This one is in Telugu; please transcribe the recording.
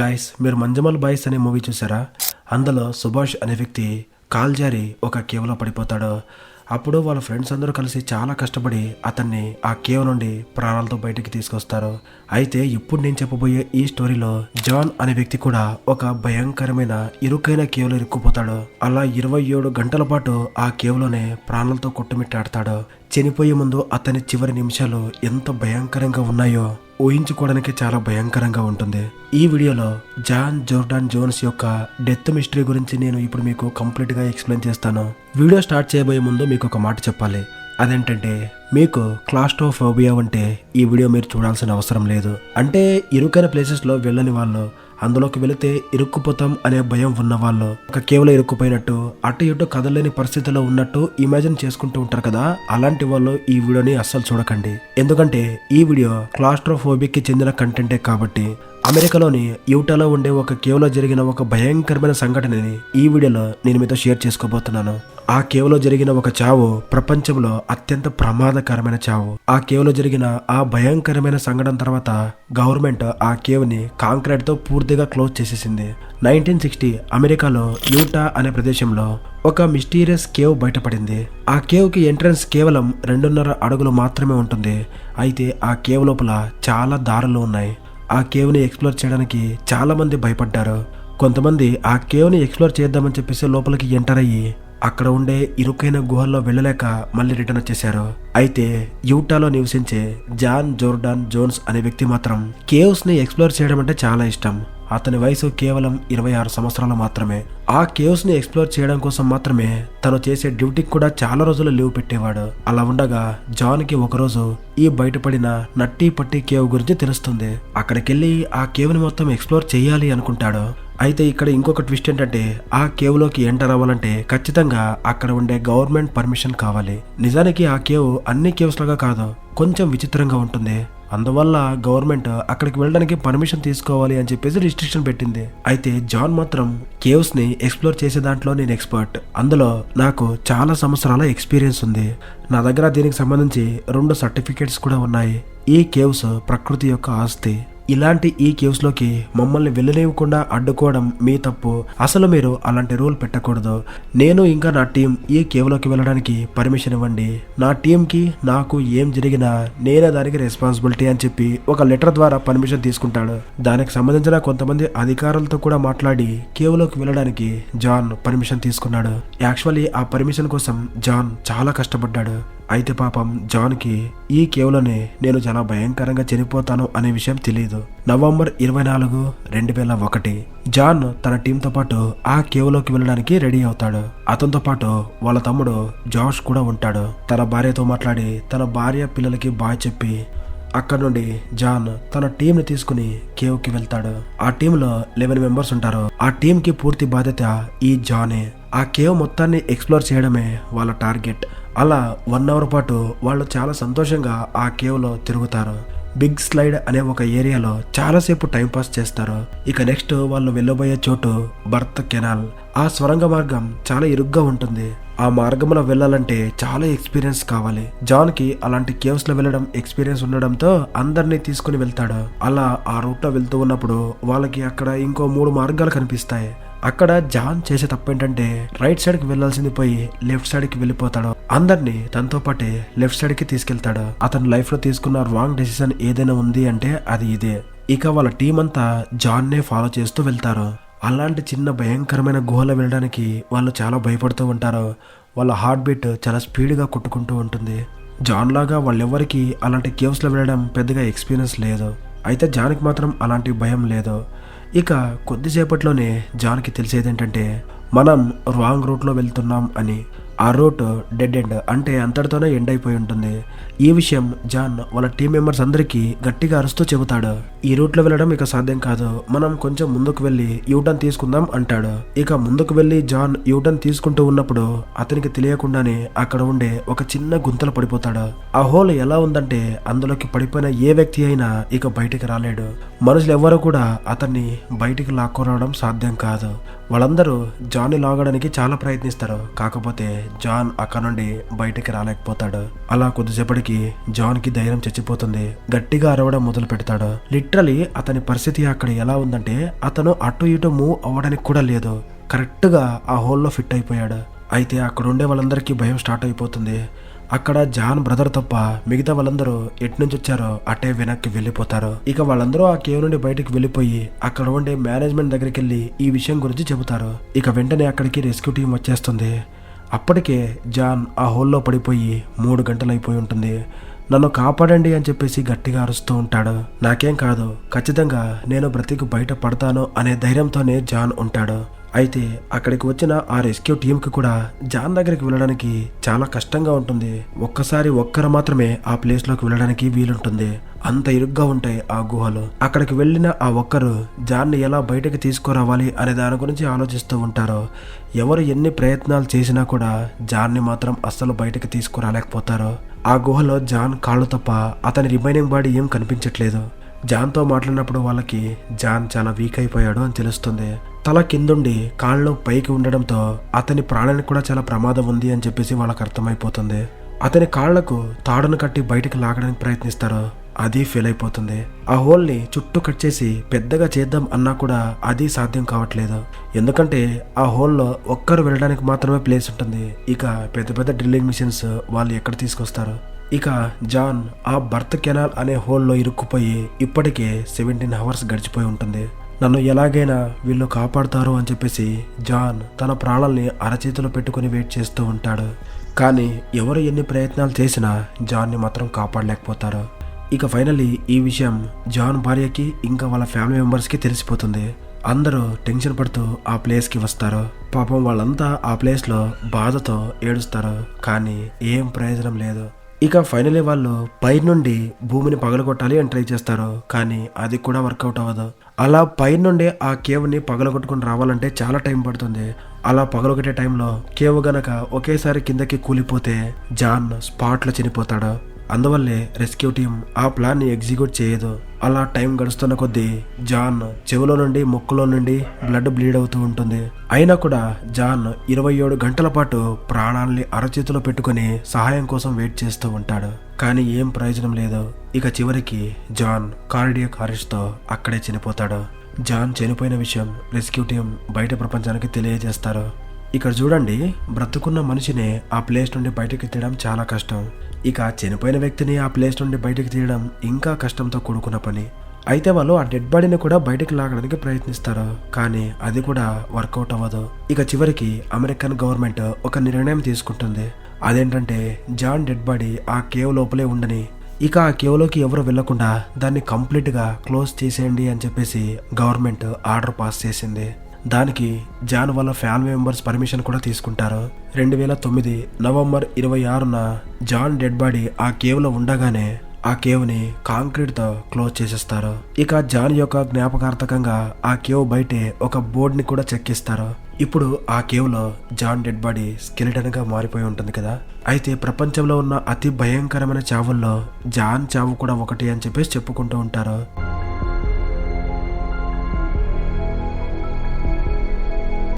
గాయ్స్, మీరు మంజమల్ బాయ్స్ అనే మూవీ చూసారా? అందులో సుభాష్ అనే వ్యక్తి కాల్ జారి ఒక కేవ్లో పడిపోతాడు. అప్పుడు వాళ్ళ ఫ్రెండ్స్ అందరూ కలిసి చాలా కష్టపడి అతన్ని ఆ కేవ్ నుండి ప్రాణాలతో బయటికి తీసుకొస్తారు. అయితే ఇప్పుడు నేను చెప్పబోయే ఈ స్టోరీలో జాన్ అనే వ్యక్తి కూడా ఒక భయంకరమైన ఇరుకైన కేవ్లో ఇరుక్కుపోతాడు. అలా 27 గంటల పాటు ఆ కేవ్లోనే ప్రాణాలతో కొట్టుమిట్టాడతాడు. చనిపోయే ముందు అతని చివరి నిమిషాలు ఎంత భయంకరంగా ఉన్నాయో ఊహించుకోవడానికి చాలా భయంకరంగా ఉంటుంది. ఈ వీడియోలో జాన్ జోర్డాన్ జోన్స్ యొక్క డెత్ మిస్టరీ గురించి నేను ఇప్పుడు మీకు కంప్లీట్ గా ఎక్స్ప్లెయిన్ చేస్తాను. వీడియో స్టార్ట్ చేయబోయే ముందు మీకు ఒక మాట చెప్పాలి. అదేంటంటే, మీకు క్లాస్ట్రోఫోబియా ఉంటే ఈ వీడియో మీరు చూడాల్సిన అవసరం లేదు. అంటే ఇరుకైన ప్లేసెస్ లో వెళ్ళని వాళ్ళు, అందులోకి వెళితే ఇరుక్కుపోతాం అనే భయం ఉన్న వాళ్ళు, ఒక కేవలం ఇరుక్కుపోయినట్టు అటు ఇటు కదలేని పరిస్థితిలో ఉన్నట్టు ఇమాజిన్ చేసుకుంటూ ఉంటారు కదా, అలాంటి వాళ్ళు ఈ వీడియోని అస్సలు చూడకండి. ఎందుకంటే ఈ వీడియో క్లాస్ట్రోఫోబిక్ కి చెందిన కంటెంటే కాబట్టి. అమెరికాలోని యూటాలో ఉండే ఒక కేవ్లో జరిగిన ఒక భయంకరమైన సంఘటనని ఈ వీడియోలో నేను మీతో షేర్ చేసుకోబోతున్నాను. ఆ కేవ్లో జరిగిన ఒక చావు ప్రపంచంలో అత్యంత ప్రమాదకరమైన చావు. ఆ కేవ్లో జరిగిన ఆ భయంకరమైన సంఘటన తర్వాత గవర్నమెంట్ ఆ కేవ్ ని కాంక్రీట్ తో పూర్తిగా క్లోజ్ చేసేసింది. 1960 అమెరికాలో యూటా అనే ప్రదేశంలో ఒక మిస్టీరియస్ కేవ్ బయటపడింది. ఆ కేవ్ కి ఎంట్రన్స్ కేవలం 2.5 అడుగులు మాత్రమే ఉంటుంది. అయితే ఆ కేవ్ లోపల చాలా దారులు ఉన్నాయి. ఆ కేవ్ ని ఎక్స్ప్లోర్ చేయడానికి చాలా మంది భయపడ్డారు. కొంతమంది ఆ కేవ్ ని ఎక్స్ప్లోర్ చేద్దామని చెప్పేసి లోపలికి ఎంటర్ అయ్యి అక్కడ ఉండే ఇరుకైన గుహల్లో వెళ్ళలేక మళ్ళీ రిటర్న్ వచ్చేశారు. అయితే యూటాలో నివసించే జాన్ జోర్డాన్ జోన్స్ అనే వ్యక్తి మాత్రం కేవ్స్ ని ఎక్స్ప్లోర్ చేయడం అంటే చాలా ఇష్టం. అతని వయసు కేవలం 26 సంవత్సరాలు మాత్రమే. ఆ కేవ్స్ ని ఎక్స్ప్లోర్ చేయడం కోసం మాత్రమే తను చేసే డ్యూటీకి కూడా చాలా రోజులు లీవ్ పెట్టేవాడు. అలా ఉండగా జాన్ కి ఒకరోజు ఈ బయటపడిన నట్టి పట్టి కేవ్ గురించి తెలుస్తుంది. అక్కడికెళ్ళి ఆ కేవ్ ని మొత్తం ఎక్స్ప్లోర్ చేయాలి అనుకుంటాడు. అయితే ఇక్కడ ఇంకొక ట్విస్ట్ ఏంటంటే, ఆ కేవ్ లోకి ఎంటర్ అవ్వాలంటే ఖచ్చితంగా అక్కడ ఉండే గవర్నమెంట్ పర్మిషన్ కావాలి. నిజానికి ఆ కేవ్ అన్ని కేవ్స్ లాగా కాదు, కొంచెం విచిత్రంగా ఉంటుంది. అందువల్ల గవర్నమెంట్ అక్కడికి వెళ్ళడానికి పర్మిషన్ తీసుకోవాలి అని చెప్పేసి రిస్ట్రిక్షన్ పెట్టింది. అయితే జాన్ మాత్రం కేవ్స్ ని ఎక్స్ప్లోర్ చేసే దాంట్లో నేను ఎక్స్పర్ట్, అందులో నాకు చాలా సంవత్సరాల ఎక్స్పీరియన్స్ ఉంది. నా దగ్గర దీనికి సంబంధించి 2 సర్టిఫికేట్స్ కూడా ఉన్నాయి. ఈ కేవ్స్ ప్రకృతి యొక్క ఆస్తి. ఇలాంటి ఈ కేవ్స్ లోకి మమ్మల్ని వెళ్ళనివ్వకుండా అడ్డుకోవడం మీ తప్పు. అసలు మీరు అలాంటి రూల్ పెట్టకూడదు. నేను ఇంకా నా టీం ఈ కేవ్ లోకి వెళ్ళడానికి పర్మిషన్ ఇవ్వండి. నా టీం కి నాకు ఏం జరిగినా నేనే దానికి రెస్పాన్సిబిలిటీ అని చెప్పి ఒక లెటర్ ద్వారా పర్మిషన్ తీసుకుంటాడు. దానికి సంబంధించిన కొంతమంది అధికారులతో కూడా మాట్లాడి కేవ్ లోకి వెళ్ళడానికి జాన్ పర్మిషన్ తీసుకున్నాడు. యాక్చువల్లీ ఆ పర్మిషన్ కోసం జాన్ చాలా కష్టపడ్డాడు. అయితే పాపం జాన్ కి ఈ కేవ్లోనే నేను చాలా భయంకరంగా చనిపోతాను అనే విషయం తెలియదు. నవంబర్ 24, 2001 జాన్ తన టీంతో పాటు ఆ కేవ్లోకి వెళ్ళడానికి రెడీ అవుతాడు. అతనితో పాటు వాళ్ళ తమ్ముడు జాష్ కూడా ఉంటాడు. తన భార్యతో మాట్లాడి తన భార్య పిల్లలకి బాయ్ చెప్పి అక్కడ నుండి జాన్ తన టీం ని తీసుకుని కేవ్ కి వెళ్తాడు. ఆ టీమ్ లో 11 మెంబర్స్ ఉంటారు. ఆ టీం కి పూర్తి బాధ్యత ఈ జానే. ఆ కేవ్ మొత్తాన్ని ఎక్స్ప్లోర్ చేయడమే వాళ్ళ టార్గెట్. అలా 1 అవర్ పాటు వాళ్ళు చాలా సంతోషంగా ఆ కేవ్ లో తిరుగుతారు. బిగ్ స్లైడ్ అనే ఒక ఏరియాలో చాలాసేపు టైం పాస్ చేస్తారు. ఇక నెక్స్ట్ వాళ్ళు వెళ్ళబోయే చోటు బర్త్ కెనాల్. ఆ స్వరంగ మార్గం చాలా ఇరుగ్గా ఉంటుంది. ఆ మార్గంలో వెళ్ళాలంటే చాలా ఎక్స్పీరియన్స్ కావాలి. జాన్ కి అలాంటి కేవ్స్ లో వెళ్ళడం ఎక్స్పీరియన్స్ ఉండడంతో అందరినీ తీసుకుని వెళ్తాడు. అలా ఆ రూట్ లో వెళ్తూ ఉన్నప్పుడు వాళ్ళకి అక్కడ ఇంకో 3 మార్గాలు కనిపిస్తాయి. అక్కడ జాన్ చేసే తప్పేంటంటే, రైట్ సైడ్ కి వెళ్లాల్సింది పోయి లెఫ్ట్ సైడ్ కి వెళ్ళిపోతాడు. అందరినీ తనతో పాటే లెఫ్ట్ సైడ్ కి తీసుకెళ్తాడు. అతని లైఫ్ లో తీసుకున్న రాంగ్ డెసిషన్ ఏదైనా ఉంది అంటే అది ఇదే. ఇక వాళ్ళ టీం అంతా జాన్ నే ఫాలో చేస్తూ వెళ్తారు. అలాంటి చిన్న భయంకరమైన గుహలో వెళ్ళడానికి వాళ్ళు చాలా భయపడుతూ ఉంటారు. వాళ్ళ హార్ట్ బీట్ చాలా స్పీడ్గా కొట్టుకుంటూ ఉంటుంది. జాన్ లాగా వాళ్ళెవ్వరికి అలాంటి కేవ్స్లో వెళ్ళడం పెద్దగా ఎక్స్పీరియన్స్ లేదు. అయితే జాన్కి మాత్రం అలాంటి భయం లేదు. ఇక కొద్దిసేపట్లోనే జాన్కి తెలిసేది ఏంటంటే, మనం రాంగ్ రూట్లో వెళ్తున్నాం అని. ఆ రూట్ డెడ్ ఎండ్, అంటే అంతటితోనే ఎండ్ అయిపోయి ఉంటుంది. ఈ విషయం జాన్ వాళ్ళ టీం మెంబర్స్ అందరికీ గట్టిగా అరుస్తూ చెబుతాడు. ఈ రూట్లో వెళ్ళడం ఇక సాధ్యం కాదు, మనం కొంచెం ముందుకు వెళ్ళి యూటర్న్ తీసుకుందాం అంటాడు. ఇక ముందుకు వెళ్ళి జాన్ యూటర్న్ తీసుకుంటూ ఉన్నప్పుడు అతనికి తెలియకుండానే అక్కడ ఉండే ఒక చిన్న గుంతలు పడిపోతాడు. ఆ హోల్ ఎలా ఉందంటే అందులోకి పడిపోయిన ఏ వ్యక్తి అయినా ఇక బయటికి రాలేడు. మనుషులు ఎవ్వరూ కూడా అతన్ని బయటికి లాక్కోరావడం సాధ్యం కాదు. వాళ్ళందరూ జాన్ని లాగడానికి చాలా ప్రయత్నిస్తారు. కాకపోతే జాన్ అక్కడ నుండి బయటికి రాలేకపోతాడు. అలా కొద్దిసేపటికి జాన్ కి ధైర్యం చచ్చిపోతుంది. గట్టిగా అరవడం మొదలు పెడతాడు. లిటరలీ అతని పరిస్థితి అక్కడ ఎలా ఉందంటే అతను అటు ఇటు మూవ్ అవ్వడానికి కూడా లేదు. కరెక్ట్ గా ఆ హోల్లో ఫిట్ అయిపోయాడు. అయితే అక్కడ ఉండే వాళ్ళందరికీ భయం స్టార్ట్ అయిపోతుంది. అక్కడ జాన్ బ్రదర్ తప్ప మిగతా వాళ్ళందరూ ఎట్నుంచి వచ్చారో అటే వెనక్కి వెళ్ళిపోతారు. ఇక వాళ్ళందరూ ఆ కేవ్ నుండి బయటకు వెళ్ళిపోయి అక్కడ ఉండే మేనేజ్మెంట్ దగ్గరికి వెళ్ళి ఈ విషయం గురించి చెబుతారు. ఇక వెంటనే అక్కడికి రెస్క్యూ టీం వచ్చేస్తుంది. అప్పటికే జాన్ ఆ హోల్లో పడిపోయి 3 గంటలు అయిపోయి ఉంటుంది. నన్ను కాపాడండి అని చెప్పేసి గట్టిగా అరుస్తూ ఉంటాడు. నాకేం కాదు, ఖచ్చితంగా నేను బ్రతికి బయట పడతాను అనే ధైర్యంతోనే జాన్ ఉంటాడు. అయితే అక్కడికి వచ్చిన ఆ రెస్క్యూ టీంకి కూడా జాన్ దగ్గరికి వెళ్ళడానికి చాలా కష్టంగా ఉంటుంది. ఒక్కరు మాత్రమే ఆ ప్లేస్ లోకి వెళ్ళడానికి వీలుంటుంది. అంత ఇరుగ్గా ఉంటాయి ఆ గుహలు. అక్కడికి వెళ్ళిన ఆ ఒక్కరు జాన్ని ఎలా బయటకు తీసుకురావాలి అనే దాని గురించి ఆలోచిస్తూ ఉంటారు. ఎవరు ఎన్ని ప్రయత్నాలు చేసినా కూడా జాన్ని మాత్రం అస్సలు బయటకు తీసుకురాలేకపోతారు. ఆ గుహలో జాన్ కాళ్ళు తప్ప అతని రిమైనింగ్ బాడీ ఏం కనిపించట్లేదు. జాన్తో మాట్లాడినప్పుడు వాళ్ళకి జాన్ చాలా వీక్ అయిపోయాడు అని తెలుస్తుంది. తల కిందుండి కాళ్ళు పైకి ఉండడంతో అతని ప్రాణానికి కూడా చాలా ప్రమాదం ఉంది అని చెప్పేసి వాళ్ళకి అర్థమైపోతుంది. అతని కాళ్లకు తాడును కట్టి బయటకు లాగడానికి ప్రయత్నిస్తారు. అది ఫెయిల్ అయిపోతుంది. ఆ హోల్ని చుట్టూ కట్ చేసి పెద్దగా చేద్దాం అన్నా కూడా అది సాధ్యం కావట్లేదు. ఎందుకంటే ఆ హోల్లో ఒక్కరు వెళ్ళడానికి మాత్రమే ప్లేస్ ఉంటుంది. ఇక పెద్ద పెద్ద డ్రిల్లింగ్ మిషన్స్ వాళ్ళు ఎక్కడ తీసుకొస్తారు. ఇక జాన్ ఆ బర్త్ కెనాల్ అనే హోల్లో ఇరుక్కుపోయి ఇప్పటికే 17 అవర్స్ గడిచిపోయి ఉంటుంది. నన్ను ఎలాగైనా వీళ్ళు కాపాడుతారు అని చెప్పేసి జాన్ తన ప్రాణాల్ని అరచేతిలో పెట్టుకుని వెయిట్ చేస్తూ ఉంటాడు. కానీ ఎవరు ఎన్ని ప్రయత్నాలు చేసినా జాన్ని మాత్రం కాపాడలేకపోతారు. ఇక ఫైనల్లీ ఈ విషయం జాన్ భార్యకి ఇంకా వాళ్ళ ఫ్యామిలీ మెంబర్స్కి తెలిసిపోతుంది. అందరూ టెన్షన్ పడుతూ ఆ ప్లేస్కి వస్తారు. పాపం వాళ్ళంతా ఆ ప్లేస్లో బాధతో ఏడుస్తారు. కానీ ఏం ప్రయోజనం లేదు. ఇక ఫైనలీ వాళ్ళు పై నుండి భూమిని పగలగొట్టాలి అని ట్రై చేస్తారు. కానీ అది కూడా వర్కౌట్ అవ్వదు. అలా పై నుండి ఆ కేవ్ని పగలగొట్టుకుని రావాలంటే చాలా టైం పడుతుంది. అలా పగలగొట్టే టైంలో కేవ్ గనక ఒకేసారి కిందకి కూలిపోతే జాన్ స్పాట్లో చనిపోతాడు. అందువల్లే రెస్క్యూ టీం ఆ ప్లాన్ని ఎగ్జిక్యూట్ చేయదు. అలా టైం గడుస్తున్న కొద్దీ జాన్ చెవులో నుండి ముక్కులో నుండి బ్లడ్ బ్లీడ్ అవుతూ ఉంటుంది. అయినా కూడా జాన్ 27 గంటల పాటు ప్రాణాల్ని అరచేతిలో పెట్టుకుని సహాయం కోసం వెయిట్ చేస్తూ ఉంటాడు. కానీ ఏం ప్రయోజనం లేదు. ఇక చివరికి జాన్ కార్డియాక్ అరెస్ట్తో అక్కడే చనిపోతాడు. జాన్ చనిపోయిన విషయం రెస్క్యూ టీం బయట ప్రపంచానికి తెలియజేస్తారు. ఇక్కడ చూడండి, బ్రతుకున్న మనిషిని ఆ ప్లేస్ నుండి బయటకు తీయడం చాలా కష్టం. ఇక చనిపోయిన వ్యక్తిని ఆ ప్లేస్ నుండి బయటకు తీయడం ఇంకా కష్టంతో కూడుకున్న పని. అయితే వాళ్ళు ఆ డెడ్ బాడీని కూడా బయటకు లాగడానికి ప్రయత్నిస్తారు. కానీ అది కూడా వర్కౌట్ అవ్వదు. ఇక చివరికి అమెరికన్ గవర్నమెంట్ ఒక నిర్ణయం తీసుకుంటుంది. అదేంటంటే జాన్ డెడ్ బాడీ ఆ కేవ్ లోపలే ఉండని, ఇక ఆ కేవ్లోకి ఎవరు వెళ్లకుండా దాన్ని కంప్లీట్గా క్లోజ్ చేసేయండి అని చెప్పేసి గవర్నమెంట్ ఆర్డర్ పాస్ చేసింది. దానికి జాన్ వాళ్ళ ఫ్యామిలీ మెంబర్స్ పర్మిషన్ కూడా తీసుకుంటారు. 2009 నవంబర్ 26న జాన్ డెడ్ బాడీ ఆ కేవ్ లో ఉండగానే ఆ కేవ్ ని కాంక్రీట్ తో క్లోజ్ చేసేస్తారు. ఇక జాన్ యొక్క జ్ఞాపకార్థకంగా ఆ కేవ్ బయటే ఒక బోర్డ్ ని కూడా చెక్కిస్తారు. ఇప్పుడు ఆ కేవ్ లో జాన్ డెడ్ బాడీ స్కెలిటన్ గా మారిపోయి ఉంటుంది కదా. అయితే ప్రపంచంలో ఉన్న అతి భయంకరమైన చావుల్లో జాన్ చావు కూడా ఒకటి అని చెప్పేసి చెప్పుకుంటూ ఉంటారు.